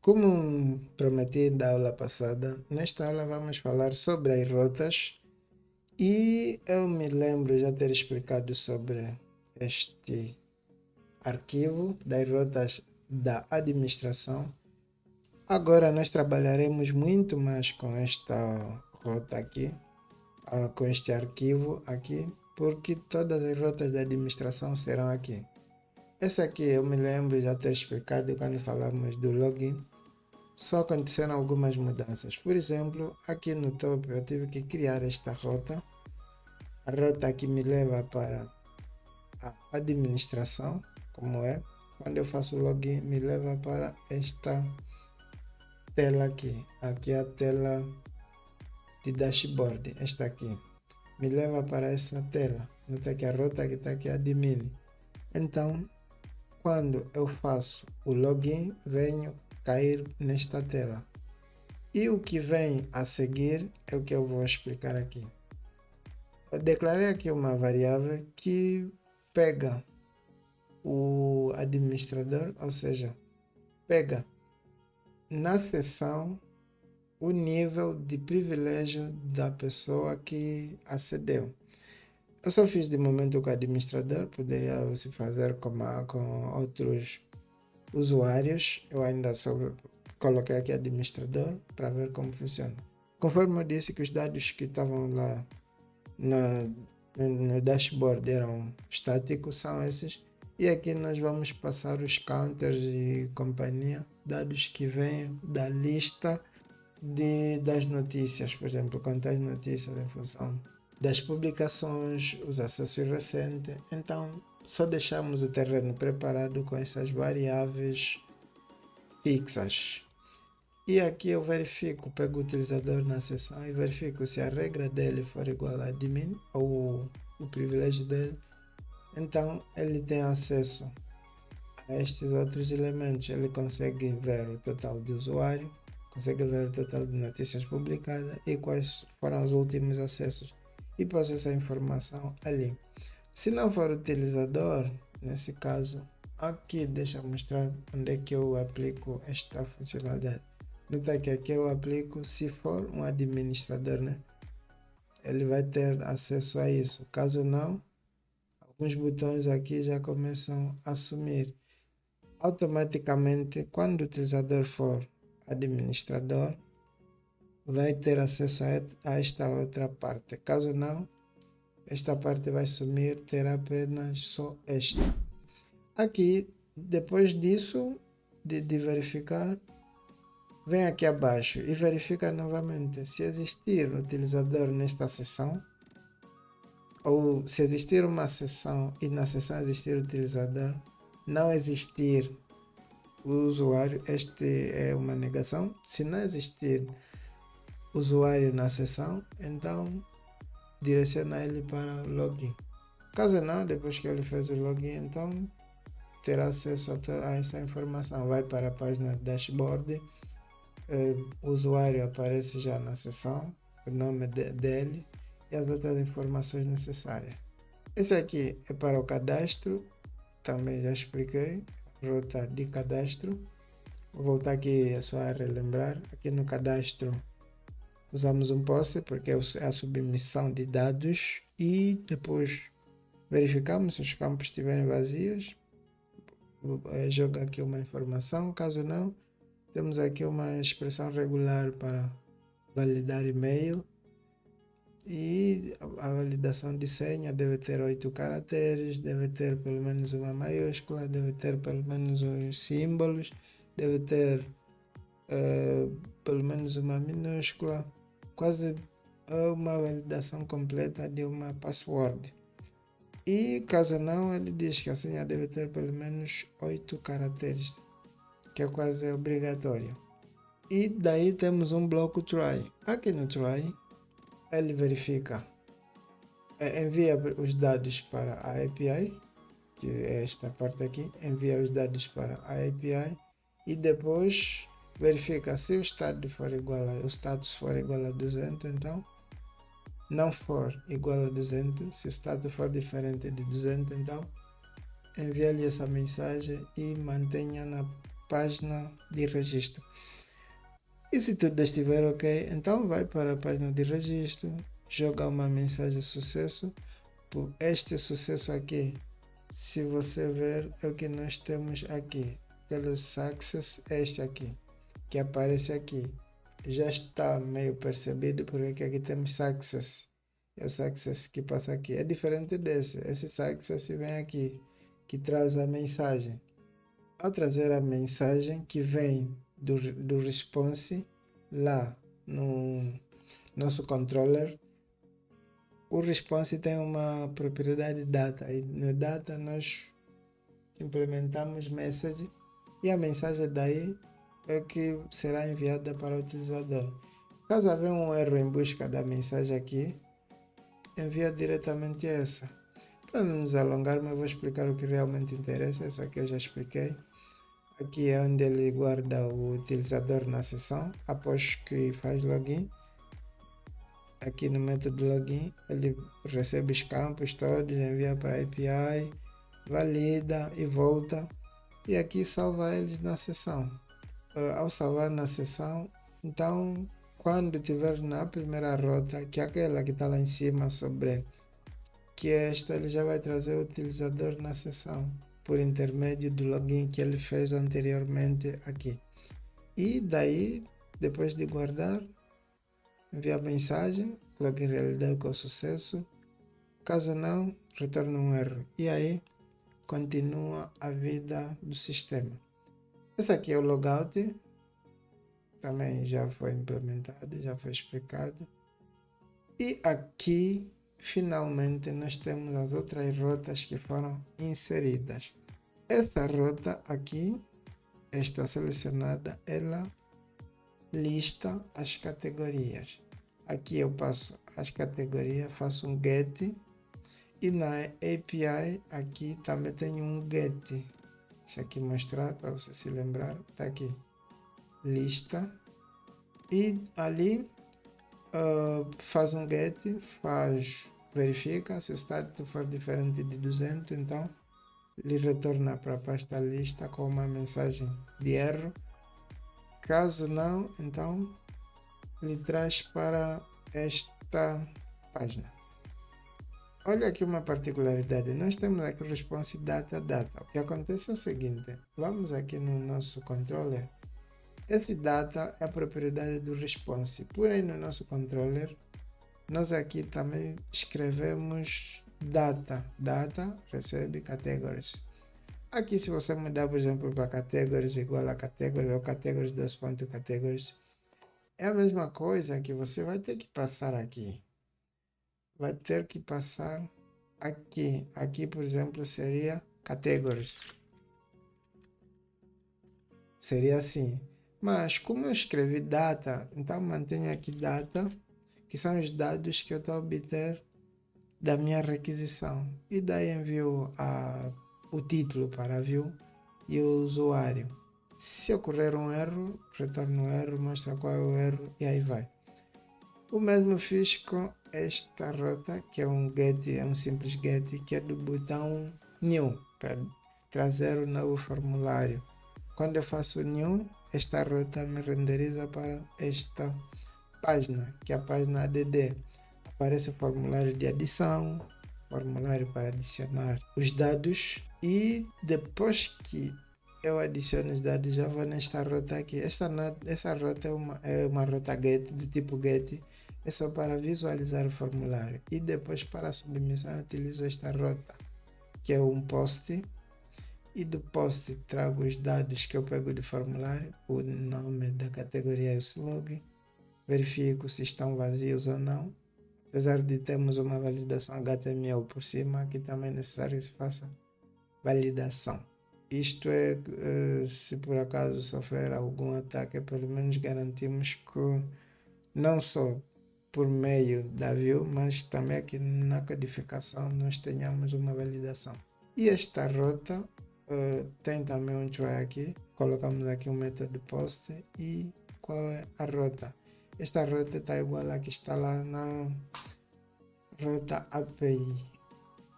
Como prometi da aula passada, nesta aula vamos falar sobre as rotas e eu me lembro já ter explicado sobre este arquivo das rotas da administração. Agora nós trabalharemos muito mais com esta rota aqui, com este arquivo aqui, porque todas as rotas da administração serão aqui. Essa aqui eu me lembro já ter explicado quando falamos do login. Só aconteceram algumas mudanças. Por exemplo, aqui no topo eu tive que criar esta rota. A rota que me leva para a administração, como é. Quando eu faço login, me leva para esta tela aqui. Aqui é a tela de dashboard. Esta aqui. Me leva para essa tela. Nota que a rota que está aqui é admin. Então, quando eu faço o login, venho cair nesta tela. E o que vem a seguir é o que eu vou explicar aqui. Eu declarei aqui uma variável que pega o administrador, ou seja, pega na sessão o nível de privilégio da pessoa que acedeu. Eu só fiz de momento com o administrador, poderia você fazer com outros usuários. Eu ainda só coloquei aqui administrador para ver como funciona. Conforme eu disse que os dados que estavam lá no dashboard eram estáticos, são esses. E aqui nós vamos passar os counters e companhia, dados que vêm da lista das notícias, por exemplo, quantas notícias em função das publicações, os acessos recentes. Então, só deixamos o terreno preparado com essas variáveis fixas. E aqui eu verifico, pego o utilizador na sessão e verifico se a regra dele for igual a admin ou o privilégio dele. Então ele tem acesso a estes outros elementos. Ele consegue ver o total de usuário, consegue ver o total de notícias publicadas e quais foram os últimos acessos. E passa essa informação ali. Se não for utilizador, nesse caso, aqui deixa eu mostrar onde é que eu aplico esta funcionalidade. Nota que aqui eu aplico se for um administrador, né? Ele vai ter acesso a isso. Caso não, alguns botões aqui já começam a sumir. Automaticamente, quando o utilizador for administrador, vai ter acesso a esta outra parte. Caso não, esta parte vai sumir, terá apenas só esta. Aqui, depois disso, de verificar, vem aqui abaixo e verifica novamente se existir utilizador nesta seção, ou se existir uma seção e na seção existir utilizador, não existir o usuário, este é uma negação. Se não existir usuário na seção, então direciona ele para o login. Caso não, depois que ele fez o login, então terá acesso a essa informação. Vai para a página dashboard, o usuário aparece já na seção, o nome dele e as outras informações necessárias. Esse aqui é para o cadastro, também já expliquei, rota de cadastro. Vou voltar aqui, é só relembrar. Aqui no cadastro usamos um post porque é a submissão de dados e depois verificamos se os campos estiverem vazios. Joga aqui uma informação, caso não, temos aqui uma expressão regular para validar e-mail e a validação de senha deve ter 8 caracteres, deve ter pelo menos uma maiúscula, deve ter pelo menos uns símbolos, deve ter pelo menos uma minúscula, quase uma validação completa de uma password. E caso não, ele diz que a senha deve ter pelo menos 8 caracteres, que é quase obrigatório. E daí temos um bloco try. Aqui no try, ele verifica, envia os dados para a API, que é esta parte aqui, envia os dados para a API e depois verifica se o status for igual a 200, então não for igual a 200, se o status for diferente de 200, então envia-lhe essa mensagem e mantenha página de registro. E se tudo estiver ok, então vai para a página de registro, joga uma mensagem sucesso. Por este sucesso aqui, se você ver, é o que nós temos aqui. Aquele success é este aqui, que aparece aqui. Já está meio percebido porque aqui temos success. É o success que passa aqui. É diferente desse. Esse success vem aqui, que traz a mensagem. Ao trazer a mensagem que vem do response lá no nosso controller, o response tem uma propriedade data. E no data nós implementamos message e a mensagem daí é que será enviada para o utilizador. Caso haver um erro em busca da mensagem aqui, envia diretamente essa. Para não nos alongarmos, eu vou explicar o que realmente interessa. Isso aqui eu já expliquei. Aqui é onde ele guarda o utilizador na sessão após que faz login. Aqui no método login, ele recebe os campos todos, envia para a API, valida e volta. E aqui salva eles na sessão. Ao salvar na sessão, então quando tiver na primeira rota, que é aquela que está lá em cima sobre que esta, ele já vai trazer o utilizador na sessão por intermédio do login que ele fez anteriormente aqui. E daí, depois de guardar, envia a mensagem, login realizado com sucesso. Caso não, retorna um erro. E aí, continua a vida do sistema. Esse aqui é o logout. Também já foi implementado, já foi explicado. E aqui, finalmente, nós temos as outras rotas que foram inseridas. Essa rota aqui está selecionada, ela lista as categorias. Aqui eu passo as categorias, faço um get. E na API aqui também tem um get. Deixa aqui mostrar para você se lembrar. Está aqui. Lista. E ali faz um get, verifica. Se o status for diferente de 200, então ele retorna para a pasta lista com uma mensagem de erro. Caso não, então ele traz para esta página. Olha aqui uma particularidade, nós temos aqui o response data. O que acontece é o seguinte, vamos aqui no nosso controller, esse data é a propriedade do response, porém no nosso controller, nós aqui também escrevemos data recebe categories. Aqui se você mudar, por exemplo, para categories igual a category ou categories 2.categories, é a mesma coisa que você vai ter que passar aqui. Vai ter que passar aqui. Aqui, por exemplo, seria categories. Seria assim. Mas como eu escrevi data, então mantenho aqui data, que são os dados que eu estou a obter da minha requisição. E daí envio o título para view e o usuário. Se ocorrer um erro, retorno o erro, mostra qual é o erro e aí vai. O mesmo fiz com esta rota, que é um get, é um simples get, que é do botão new, para trazer o novo formulário. Quando eu faço new, esta rota me renderiza para esta página, que é a página ADD. Aparece o formulário de adição, formulário para adicionar os dados, e depois que eu adiciono os dados, já vou nesta rota aqui. Essa rota é uma rota get, do tipo get, é só para visualizar o formulário. E depois para a submissão eu utilizo esta rota, que é um post. E do post trago os dados que eu pego do formulário, o nome da categoria e o slog. Verifico se estão vazios ou não. Apesar de termos uma validação HTML por cima, aqui também é necessário que se faça validação. Isto é, se por acaso sofrer algum ataque, pelo menos garantimos que não só por meio da view, mas também aqui na codificação nós tenhamos uma validação. E esta rota tem também um try aqui, colocamos aqui um método post e qual é a rota. Esta rota está igual a que está lá na rota API.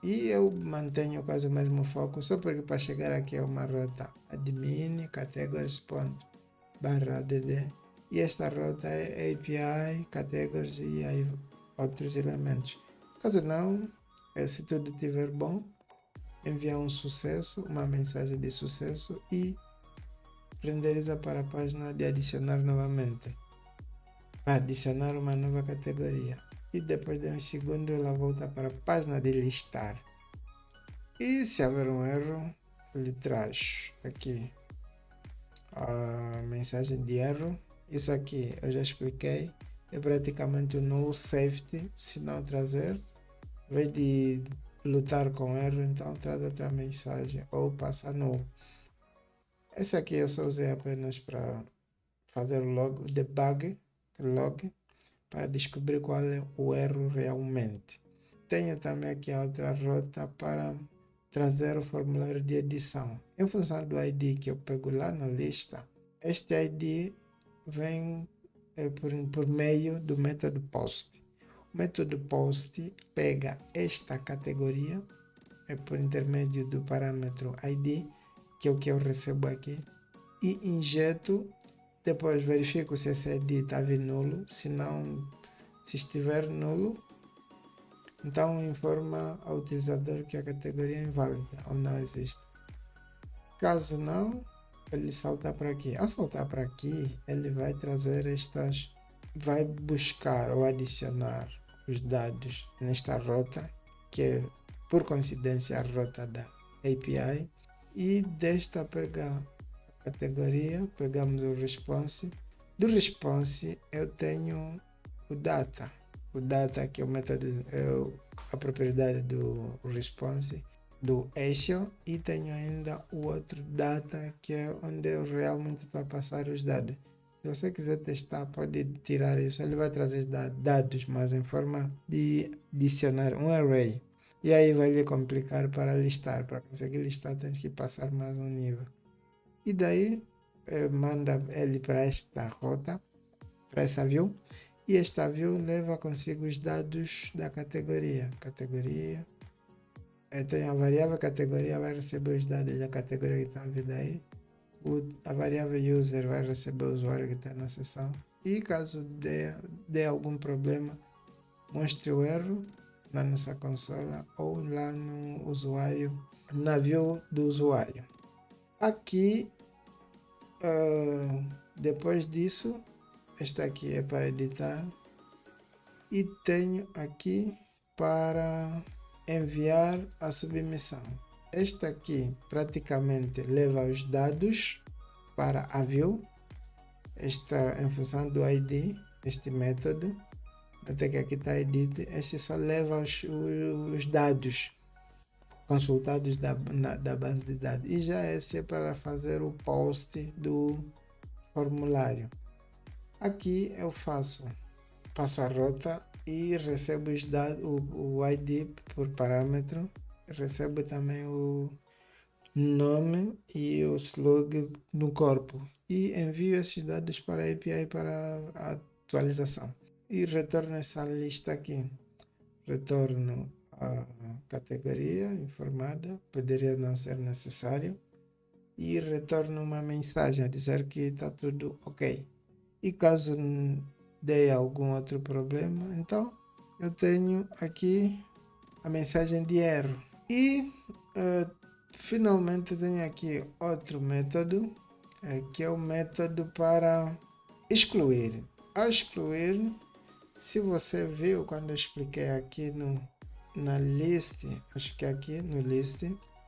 E eu mantenho quase o mesmo foco, só porque para chegar aqui é uma rota admin categories ponto barra add. E esta rota é API, categories e aí outros elementos. Caso não, se tudo estiver bom, enviar um sucesso, uma mensagem de sucesso e renderiza para a página de adicionar novamente. Para adicionar uma nova categoria. E depois de uns segundos ela volta para a página de listar. E se houver um erro, ele traz aqui a mensagem de erro. Isso aqui eu já expliquei. É praticamente o null safety. Se não trazer, em vez de lutar com erro, então traz outra mensagem ou passa null. Esse aqui eu só usei apenas para fazer o debug log para descobrir qual é o erro realmente. Tenho também aqui a outra rota para trazer o formulário de edição. Em função do ID que eu pego lá na lista, este ID vem por meio do método post. O método post pega esta categoria por intermédio do parâmetro ID, que é o que eu recebo aqui, e injeto. Depois verifico se esse ID está nulo. Se estiver nulo, então informa ao utilizador que a categoria é inválida ou não existe. Caso não, ele salta para aqui. Ao saltar para aqui, ele vai trazer vai buscar ou adicionar os dados nesta rota, que é por coincidência a rota da API, e desta pega a categoria, pegamos o response. Do response eu tenho o data que é o método, a propriedade do response do issue, e tenho ainda o outro data que é onde eu realmente vou passar os dados. Se você quiser testar, pode tirar isso, ele vai trazer dados, mas em forma de adicionar um array. E aí vai lhe complicar para listar. Para conseguir listar, tem que passar mais um nível. E daí manda ele para esta rota, para essa view. E esta view leva consigo os dados da categoria. Tem a variável categoria, vai receber os dados da categoria que está vindo aí. A variável user vai receber o usuário que está na sessão. E caso dê algum problema, mostre o erro na nossa consola ou lá no usuário, na view do usuário. Aqui, depois disso, esta aqui é para editar. E tenho aqui para enviar a submissão. Esta aqui praticamente leva os dados para a view. Esta em função do ID, este método. Até que aqui está edit. Este só leva os dados consultados da base de dados. E já esse é para fazer o post do formulário. Aqui eu passo a rota e recebo os dados, o ID por parâmetro, recebo também o nome e o slug no corpo e envio esses dados para a API para a atualização. E retorno essa lista aqui. Retorno a categoria informada, poderia não ser necessário, e retorno uma mensagem a dizer que está tudo ok. E caso dê algum outro problema, então eu tenho aqui a mensagem de erro. E finalmente tenho aqui outro método, que é o método para excluir. Ao excluir, se você viu quando eu expliquei aqui na list, acho que aqui no list,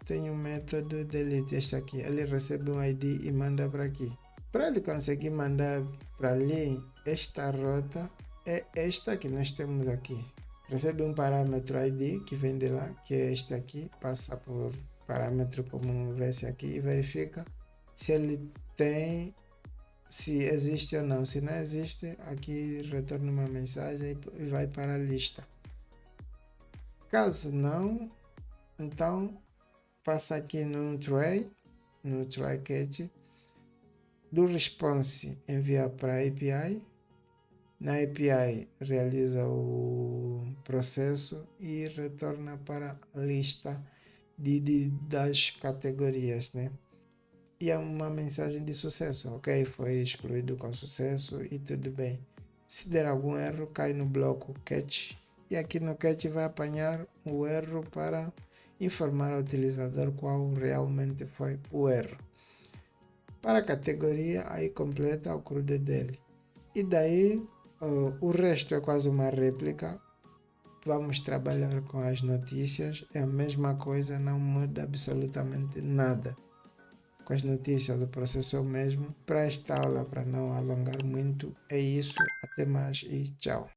tem o método delete, este aqui. Ele recebe um ID e manda para aqui. Para ele conseguir mandar para ali, esta rota é esta que nós temos aqui. Recebe um parâmetro ID que vem de lá, que é este aqui, passa por parâmetro como esse aqui e verifica se ele tem, se existe ou não. Se não existe, aqui retorna uma mensagem e vai para a lista. Caso não, então passa aqui no try catch, do response envia para a API Na API realiza o processo e retorna para a lista das categorias, né? E é uma mensagem de sucesso, ok? Foi excluído com sucesso e tudo bem. Se der algum erro, cai no bloco catch e aqui no catch vai apanhar o erro para informar ao utilizador qual realmente foi o erro. Para a categoria, aí completa o CRUD dele. E daí, o resto é quase uma réplica. Vamos trabalhar com as notícias, é a mesma coisa, não muda absolutamente nada. Com as notícias, o processo é o mesmo. Para esta aula, para não alongar muito, é isso. Até mais e tchau.